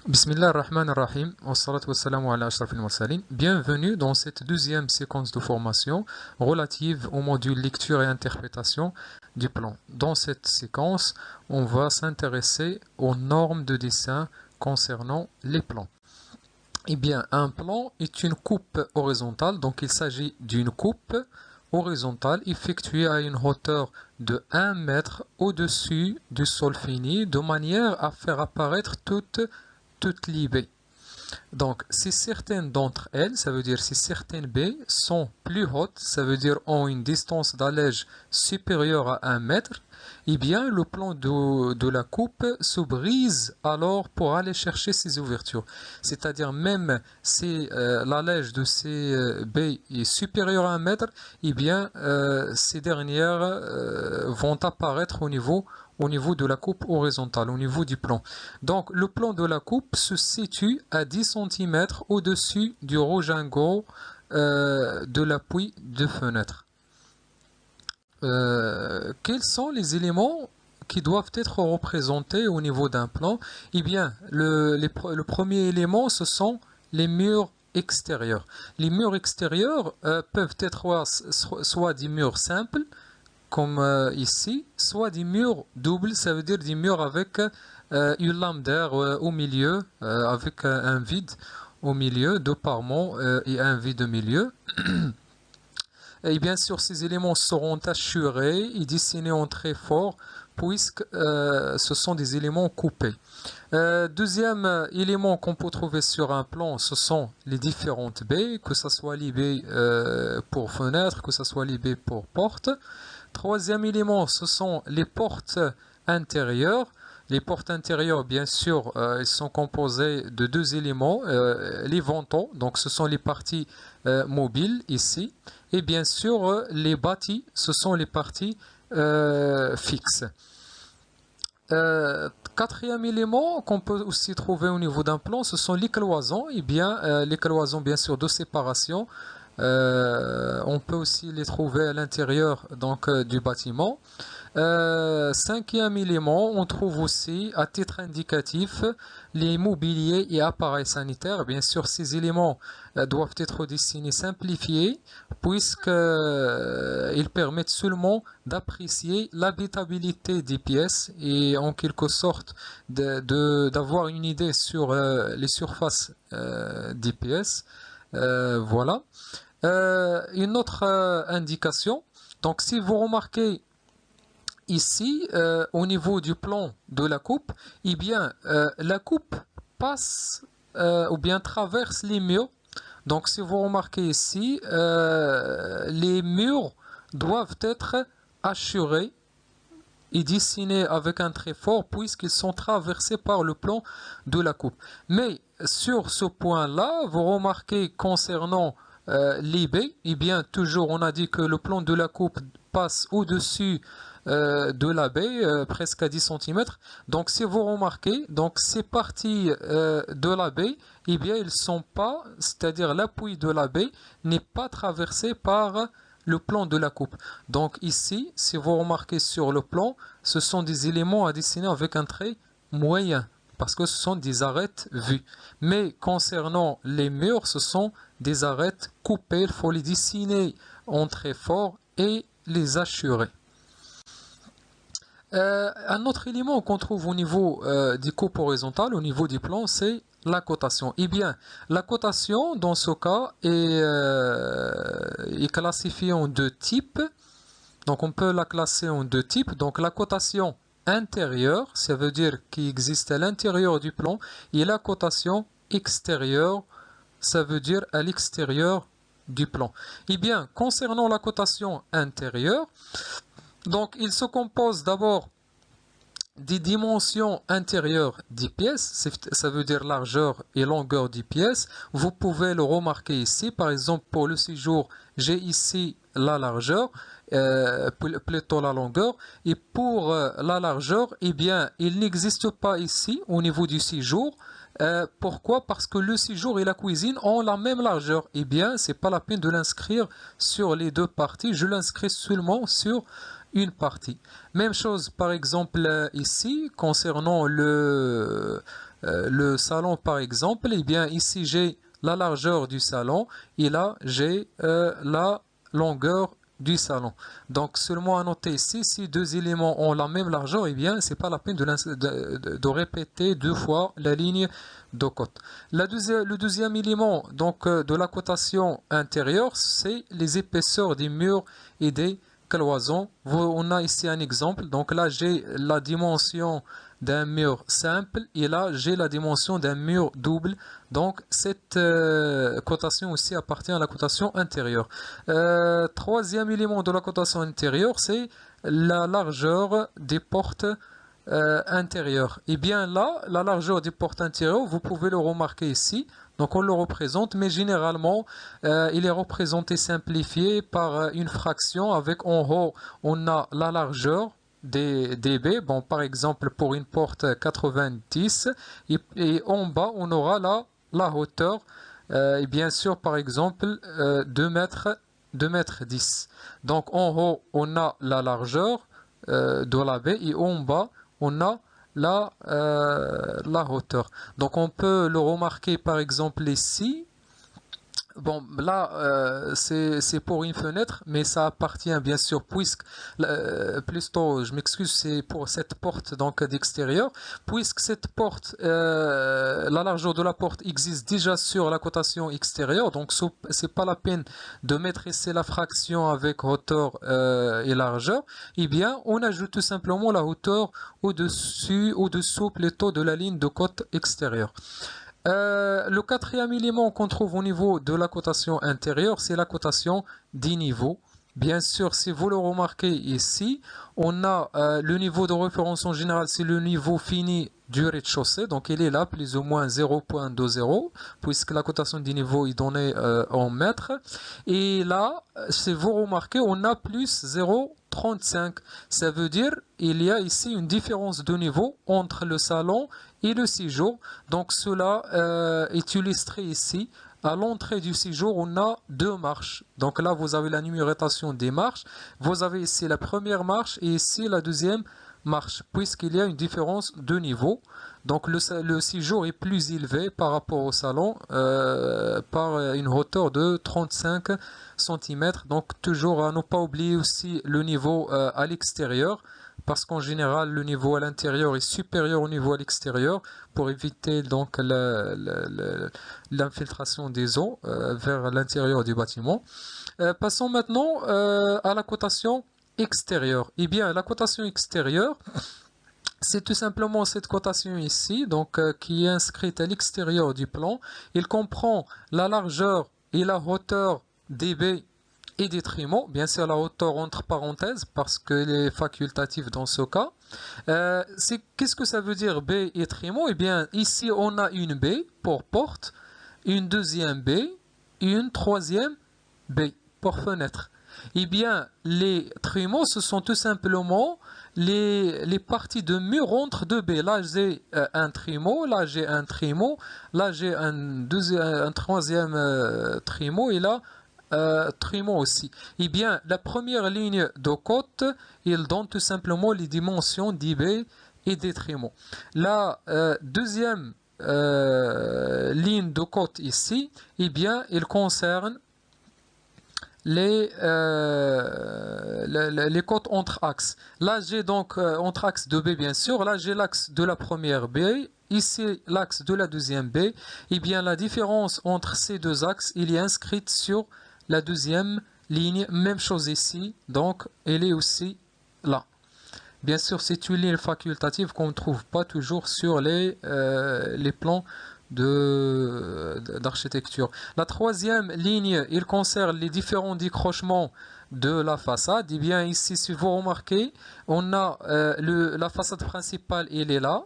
Bismillah ar-Rahman ar-Rahim, wa salatu wa salamu ala ashrafil mursalin. Bienvenue dans cette deuxième séquence de formation relative au module lecture et interprétation du plan. Dans cette séquence, on va s'intéresser aux normes de dessin concernant les plans. Eh bien, un plan est une coupe horizontale, donc il s'agit d'une coupe horizontale effectuée à une hauteur de 1 mètre au-dessus du sol fini, de manière à faire apparaître toutes les baies. Donc, si certaines d'entre elles, ça veut dire si certaines baies sont plus hautes, ça veut dire ont une distance d'allège supérieure à 1 mètre, eh bien le plan de la coupe se brise alors pour aller chercher ces ouvertures. C'est-à-dire même si l'allège de ces baies est supérieur à 1 mètre, eh bien ces dernières vont apparaître au niveau de la coupe horizontale, au niveau du plan. Donc le plan de la coupe se situe à 10 cm au-dessus du rojingot de l'appui de fenêtre. Quels sont les éléments qui doivent être représentés au niveau d'un plan? Eh bien, le premier élément, ce sont les murs extérieurs. Les murs extérieurs peuvent être soit des murs simples, comme ici, soit des murs doubles, ça veut dire des murs avec une lame d'air au milieu, avec un vide au milieu, deux parements et un vide au milieu. Et bien sûr, ces éléments seront assurés et dessinés en très fort, puisque ce sont des éléments coupés. Deuxième élément qu'on peut trouver sur un plan, ce sont les différentes baies, que ce soit les baies pour fenêtre, que ce soit les baies pour porte. Troisième élément, ce sont les portes intérieures. Les portes intérieures, bien sûr, elles sont composées de deux éléments, les vantaux, donc ce sont les parties mobiles ici, et bien sûr les bâtis, ce sont les parties fixes. Quatrième élément qu'on peut aussi trouver au niveau d'un plan, ce sont les cloisons, et bien les cloisons bien sûr de séparation. On peut aussi les trouver à l'intérieur donc du bâtiment. Cinquième élément, on trouve aussi à titre indicatif les mobiliers et appareils sanitaires. Bien sûr, ces éléments doivent être dessinés simplifiés puisqu'ils permettent seulement d'apprécier l'habitabilité des pièces et en quelque sorte d'avoir une idée sur les surfaces des pièces. Voilà. Une autre indication. Donc, si vous remarquez ici, au niveau du plan de la coupe, eh bien, la coupe passe ou bien traverse les murs. Donc, si vous remarquez ici, les murs doivent être assurés et dessinés avec un trait fort puisqu'ils sont traversés par le plan de la coupe. Mais sur ce point-là, vous remarquez concernant les baies, eh bien, toujours on a dit que le plan de la coupe passe au-dessus de la baie, presque à 10 cm. Donc si vous remarquez, donc ces parties de la baie, eh bien ils sont pas, c'est-à-dire l'appui de la baie n'est pas traversé par le plan de la coupe. Donc ici, si vous remarquez sur le plan, ce sont des éléments à dessiner avec un trait moyen, parce que ce sont des arêtes vues. Mais concernant les murs, ce sont des arêtes coupées, il faut les dessiner en trait fort et les assurer. Un autre élément qu'on trouve au niveau des coupes horizontales, au niveau du plan, c'est la cotation. Eh bien, la cotation, dans ce cas, est classifiée en deux types. Donc, on peut la classer en deux types. Donc, la cotation intérieure, ça veut dire qu'il existe à l'intérieur du plan, et la cotation extérieure, ça veut dire à l'extérieur du plan. Eh bien, concernant la cotation intérieure, donc, il se compose d'abord des dimensions intérieures des pièces, ça veut dire largeur et longueur des pièces. Vous pouvez le remarquer ici, par exemple pour le séjour, j'ai ici la largeur, plutôt la longueur, et pour la largeur, eh bien, il n'existe pas ici au niveau du séjour. Pourquoi? Parce que le séjour et la cuisine ont la même largeur. Eh bien, c'est pas la peine de l'inscrire sur les deux parties, je l'inscris seulement sur une partie. Même chose par exemple ici concernant le salon par exemple, et bien ici j'ai la largeur du salon et là j'ai la longueur du salon. Donc seulement à noter ici, si deux éléments ont la même largeur, et bien c'est pas la peine de répéter deux fois la ligne de cote. Le deuxième élément donc de la cotation intérieure, c'est les épaisseurs des murs et des cloisons. On a ici un exemple. Donc là j'ai la dimension d'un mur simple et là j'ai la dimension d'un mur double. Donc cette cotation aussi appartient à la cotation intérieure. Troisième élément de la cotation intérieure, c'est la largeur des portes intérieures. Et bien là, la largeur des portes intérieures, vous pouvez le remarquer ici. Donc on le représente, mais généralement il est représenté simplifié par une fraction avec en haut on a la largeur des dB, bon par exemple pour une porte 90 et en bas on aura la hauteur et bien sûr par exemple 2 mètres 10. Donc en haut on a la largeur de la baie et en bas on a la hauteur. Donc on peut le remarquer par exemple ici. Bon, là, c'est pour une fenêtre, mais ça appartient bien sûr, puisque, plutôt, je m'excuse, c'est pour cette porte donc d'extérieur, puisque cette porte, la largeur de la porte existe déjà sur la cotation extérieure, donc c'est pas la peine de mettre ici la fraction avec hauteur et largeur, eh bien, on ajoute tout simplement la hauteur au-dessous plutôt de la ligne de côte extérieure. Le quatrième élément qu'on trouve au niveau de la cotation intérieure, c'est la cotation des niveaux. Bien sûr, si vous le remarquez ici, on a le niveau de référence en général, c'est le niveau fini du rez-de-chaussée. Donc, il est là, plus ou moins 0.20, puisque la cotation des niveaux est donnée en mètres. Et là, si vous remarquez, on a plus 0.35. Ça veut dire il y a ici une différence de niveau entre le salon et le séjour. Donc cela est illustré ici. À l'entrée du séjour, on a deux marches. Donc là, vous avez la numérotation des marches. Vous avez ici la première marche et ici la deuxième marche, puisqu'il y a une différence de niveau. Donc le séjour est plus élevé par rapport au salon par une hauteur de 35 cm. Donc toujours à ne pas oublier aussi le niveau à l'extérieur, parce qu'en général le niveau à l'intérieur est supérieur au niveau à l'extérieur pour éviter donc l'infiltration des eaux vers l'intérieur du bâtiment. Passons maintenant à la cotation extérieure. Eh bien, la cotation extérieure, c'est tout simplement cette cotation ici, donc qui est inscrite à l'extérieur du plan. Il comprend la largeur et la hauteur des baies et des trémaux, bien sûr la hauteur entre parenthèses parce qu'elle est facultative dans ce cas. Qu'est-ce que ça veut dire baie et trémaux? Eh bien ici on a une baie pour porte, une deuxième baie et une troisième baie pour fenêtre. Eh bien les trémaux ce sont tout simplement les parties de mur entre deux baies. Là j'ai un trémaux, là j'ai un trémaux, là j'ai un troisième trémaux et là trémaux aussi. Eh bien, la première ligne de côte, il donne tout simplement les dimensions des baies et des trémaux. La deuxième ligne de côte ici, eh bien, il concerne les côtes entre axes. Là, j'ai donc entre axes de baies, bien sûr. Là, j'ai l'axe de la première baie. Ici, l'axe de la deuxième baie. Eh bien, la différence entre ces deux axes, il est inscrite sur la deuxième ligne, même chose ici, donc elle est aussi là. Bien sûr, c'est une ligne facultative qu'on ne trouve pas toujours sur les plans d'architecture. La troisième ligne, il concerne les différents décrochements de la façade. Et bien ici, si vous remarquez, on a la façade principale, elle est là.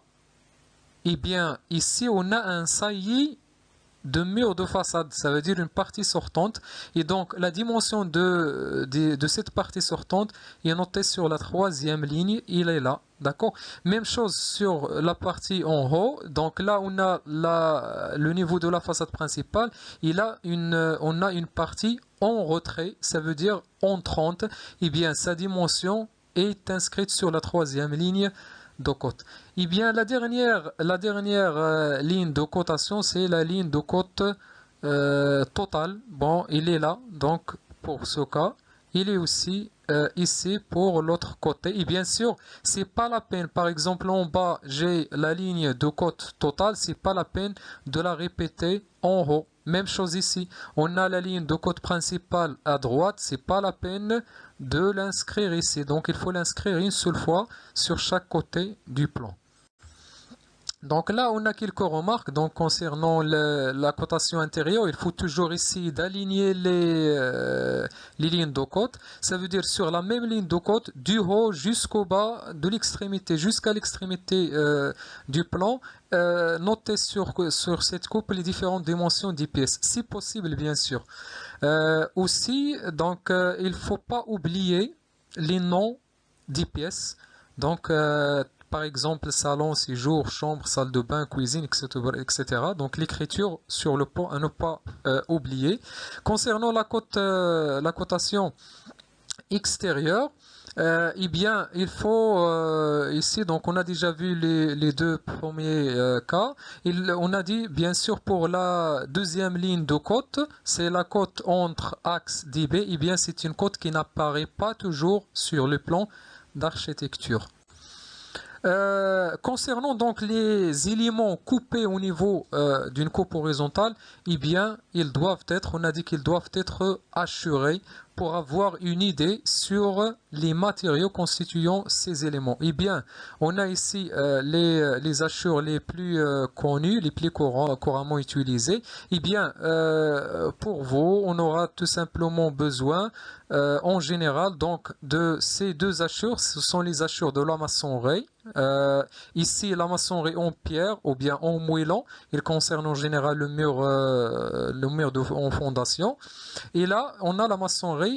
Et bien ici, on a un saillie de mur de façade, ça veut dire une partie sortante, et donc la dimension de cette partie sortante est notée sur la troisième ligne, il est là, d'accord. Même chose sur la partie en haut, donc là on a le niveau de la façade principale, on a une partie en retrait, ça veut dire en 30, et bien sa dimension est inscrite sur la troisième ligne de cote. Eh bien, la dernière ligne de cotation, c'est la ligne de cote totale. Bon, il est là, donc pour ce cas, il est aussi ici pour l'autre côté. Et bien sûr, c'est pas la peine. Par exemple, en bas, j'ai la ligne de cote totale, c'est pas la peine de la répéter en haut. Même chose ici. On a la ligne de cote principale à droite, c'est pas la peine de l'inscrire ici. Donc, il faut l'inscrire une seule fois sur chaque côté du plan. Donc là, on a quelques remarques donc, concernant la cotation intérieure. Il faut toujours essayer d'aligner les lignes de cote. Ça veut dire sur la même ligne de cote, du haut jusqu'au bas de l'extrémité, jusqu'à l'extrémité du plan. Notez sur cette coupe les différentes dimensions d'IPS, si possible bien sûr. Aussi, donc, il ne faut pas oublier les noms d'IPS. Donc, par exemple, salon, séjour, chambre, salle de bain, cuisine, etc. etc. Donc l'écriture sur le plan à ne pas oublier. Concernant la cotation extérieure, eh bien, il faut ici, donc on a déjà vu les deux premiers cas. On a dit, bien sûr, pour la deuxième ligne de cote, c'est la cote entre axe DB. Eh bien, c'est une cote qui n'apparaît pas toujours sur le plan d'architecture. Concernant donc les éléments coupés au niveau d'une coupe horizontale, eh bien, on a dit qu'ils doivent être assurés pour avoir une idée sur les matériaux constituant ces éléments. Eh bien, on a ici les hachures les plus connues, les plus couramment utilisées. Eh bien, pour vous, on aura tout simplement besoin en général donc de ces deux hachures. Ce sont les hachures de la maçonnerie. Ici, la maçonnerie en pierre ou bien en moellon, il concerne en général le mur en fondation. Et là, on a la maçonnerie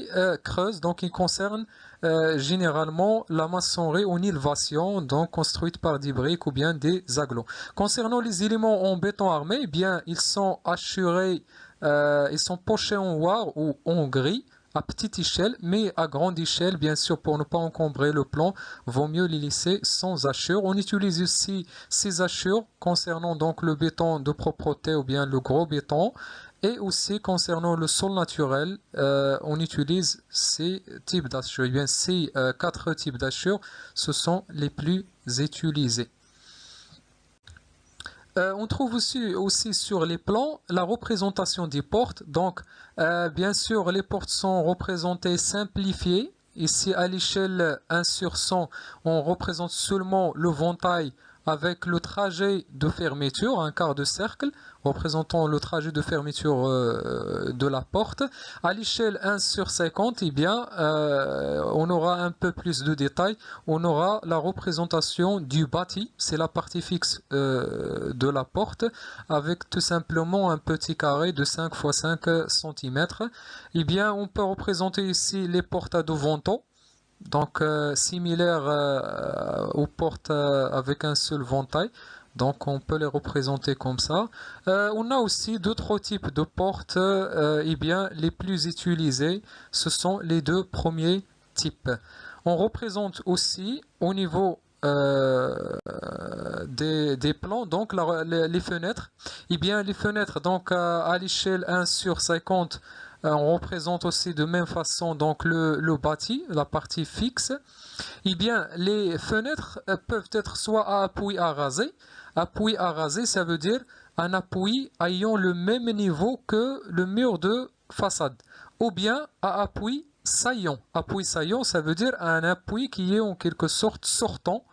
creuse, donc il concerne généralement la maçonnerie en élévation, donc construite par des briques ou bien des aglos. Concernant les éléments en béton armé, eh bien, ils sont hachurés, ils sont pochés en noir ou en gris, à petite échelle, mais à grande échelle, bien sûr, pour ne pas encombrer le plan, vaut mieux les laisser sans hachure. On utilise aussi ces hachures concernant donc le béton de propreté ou bien le gros béton. Et aussi concernant le sol naturel, on utilise ces types d'hachures. Eh bien, ces quatre types d'hachures, ce sont les plus utilisés. On trouve aussi sur les plans la représentation des portes. Donc, bien sûr, les portes sont représentées simplifiées. Ici, à l'échelle 1 sur 100, on représente seulement le ventail avec le trajet de fermeture, un quart de cercle, représentant le trajet de fermeture de la porte. À l'échelle 1 sur 50, eh bien, on aura un peu plus de détails. On aura la représentation du bâti, c'est la partie fixe de la porte, avec tout simplement un petit carré de 5 x 5 cm. Eh bien, on peut représenter ici les portes à deux vantaux. Donc similaire aux portes avec un seul ventail, donc on peut les représenter comme ça. On a aussi d'autres types de portes, eh bien les plus utilisés, ce sont les deux premiers types. On représente aussi au niveau des plans, donc les fenêtres. Eh bien les fenêtres, donc à l'échelle 1 sur 50, on représente aussi de même façon donc le bâti, la partie fixe. Eh bien, les fenêtres peuvent être soit à appui à raser. Appui à raser, ça veut dire un appui ayant le même niveau que le mur de façade. Ou bien à appui saillant. Appui saillant, ça veut dire un appui qui est en quelque sorte sortant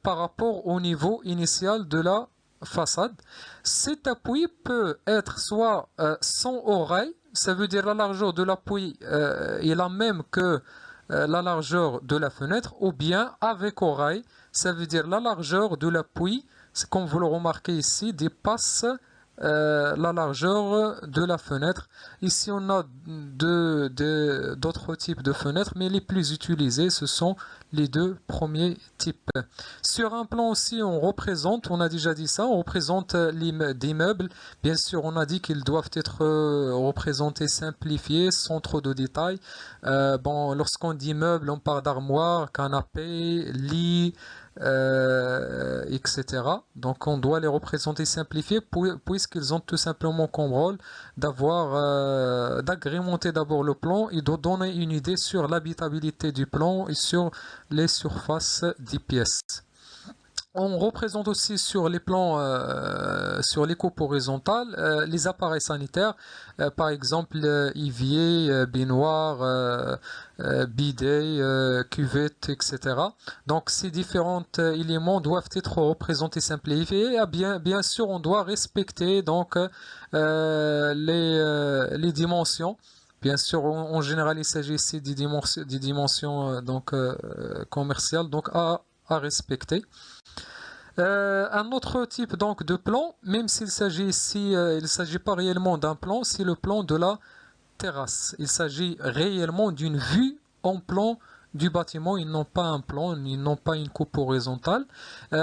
par rapport au niveau initial de la façade. Cet appui peut être soit sans oreille, ça veut dire la largeur de l'appui est la même que la largeur de la fenêtre, ou bien avec oreille, ça veut dire la largeur de l'appui, comme vous le remarquez ici, dépasse la largeur de la fenêtre. Ici on a d'autres types de fenêtres, mais les plus utilisés ce sont les deux premiers types. Sur un plan aussi on a déjà dit ça, on représente des meubles. Bien sûr on a dit qu'ils doivent être représentés simplifiés, sans trop de détails. Bon, lorsqu'on dit meubles, on parle d'armoire, canapé, lit, etc. Donc on doit les représenter simplifiés puisqu'ils ont tout simplement comme rôle d'agrémenter d'abord le plan et de donner une idée sur l'habitabilité du plan et sur les surfaces des pièces. On représente aussi sur les plans, sur les coupes horizontales, les appareils sanitaires, par exemple évier, baignoire, bidet, cuvette, etc. Donc ces différents éléments doivent être représentés simplifiés. Et bien sûr, on doit respecter donc les dimensions. Bien sûr, en général, il s'agit ici des dimensions commerciales, donc à respecter. Un autre type donc de plan, même s'il s'agit ici, il ne s'agit pas réellement d'un plan, c'est le plan de la terrasse. Il s'agit réellement d'une vue en plan du bâtiment. Ils n'ont pas un plan, ils n'ont pas une coupe horizontale.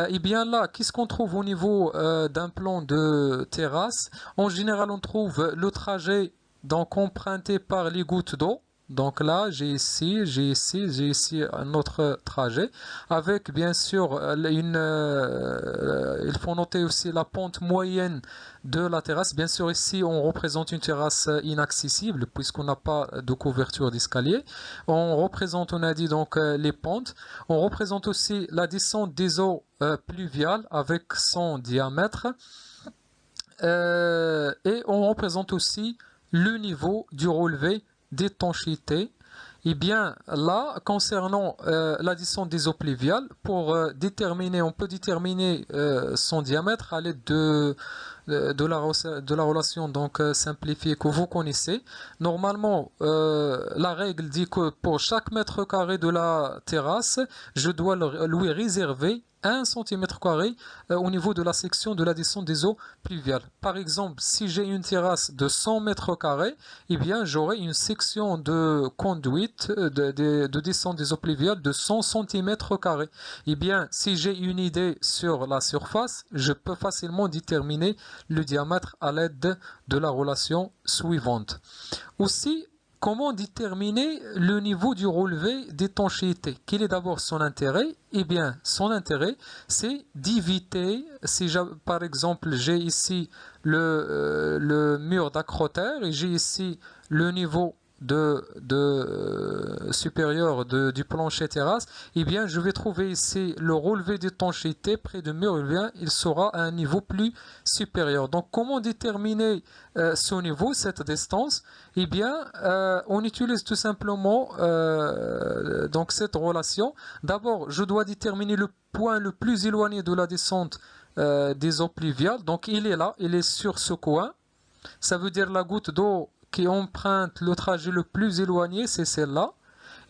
Et bien là, qu'est-ce qu'on trouve au niveau d'un plan de terrasse? En général, on trouve le trajet donc emprunté par les gouttes d'eau. Donc là, j'ai ici un autre trajet avec bien sûr il faut noter aussi la pente moyenne de la terrasse. Bien sûr, ici, on représente une terrasse inaccessible puisqu'on n'a pas de couverture d'escalier. On représente, on a dit donc les pentes. On représente aussi la descente des eaux pluviales avec son diamètre. Et on représente aussi le niveau du relevé d'étanchéité. Et bien là, concernant la descente des eaux pluviales, on peut déterminer son diamètre à l'aide de la relation donc simplifiée que vous connaissez. Normalement, la règle dit que pour chaque mètre carré de la terrasse, je dois lui réserver 1 cm² au niveau de la section de la descente des eaux pluviales. Par exemple, si j'ai une terrasse de 100 m², eh bien j'aurai une section de conduite de descente des eaux pluviales de 100 cm². Eh bien, si j'ai une idée sur la surface, je peux facilement déterminer le diamètre à l'aide de la relation suivante. Aussi, comment déterminer le niveau du relevé d'étanchéité? Quel est d'abord son intérêt? Eh bien, son intérêt, c'est d'éviter, si par exemple j'ai ici le mur d'accroteur et j'ai ici le niveau supérieur du plancher terrasse, eh bien je vais trouver ici le relevé d'étanchéité près du mur, eh bien, il sera à un niveau plus supérieur. Donc comment déterminer ce niveau, cette distance? Eh bien on utilise tout simplement donc cette relation. D'abord, je dois déterminer le point le plus éloigné de la descente des eaux pluviales. Donc il est là, il est sur ce coin. Ça veut dire la goutte d'eau qui emprunte le trajet le plus éloigné, c'est celle-là.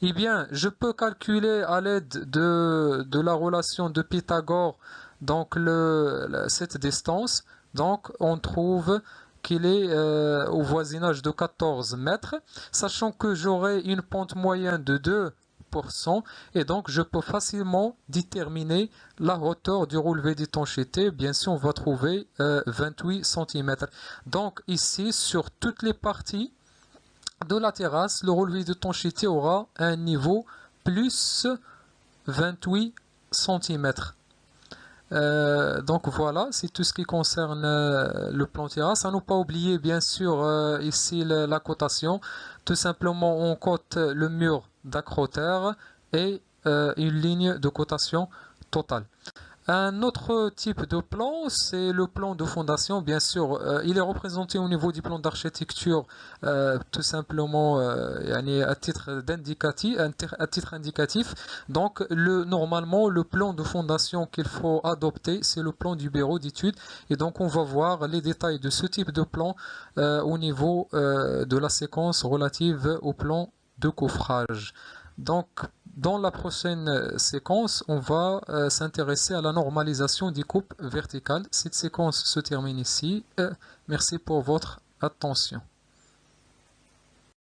Eh bien, je peux calculer à l'aide de la relation de Pythagore donc cette distance. Donc, on trouve qu'il est au voisinage de 14 mètres, sachant que j'aurai une pente moyenne de 2%, et donc je peux facilement déterminer la hauteur du relevé d'étanchéité. Bien sûr, on va trouver 28 cm. Donc ici, sur toutes les parties de la terrasse, le relevé d'étanchéité aura un niveau plus 28 cm. Donc voilà, c'est tout ce qui concerne le plan terrasse. À ne pas oublier bien sûr ici la cotation. Tout simplement, on cote le mur d'accroteur et une ligne de cotation totale. Un autre type de plan, c'est le plan de fondation. Bien sûr, il est représenté au niveau du plan d'architecture tout simplement à titre indicatif. Donc, normalement, le plan de fondation qu'il faut adopter, c'est le plan du bureau d'études. Et donc, on va voir les détails de ce type de plan au niveau de la séquence relative au plan de coffrage. Donc, dans la prochaine séquence, on va s'intéresser à la normalisation des coupes verticales. Cette séquence se termine ici. Merci pour votre attention.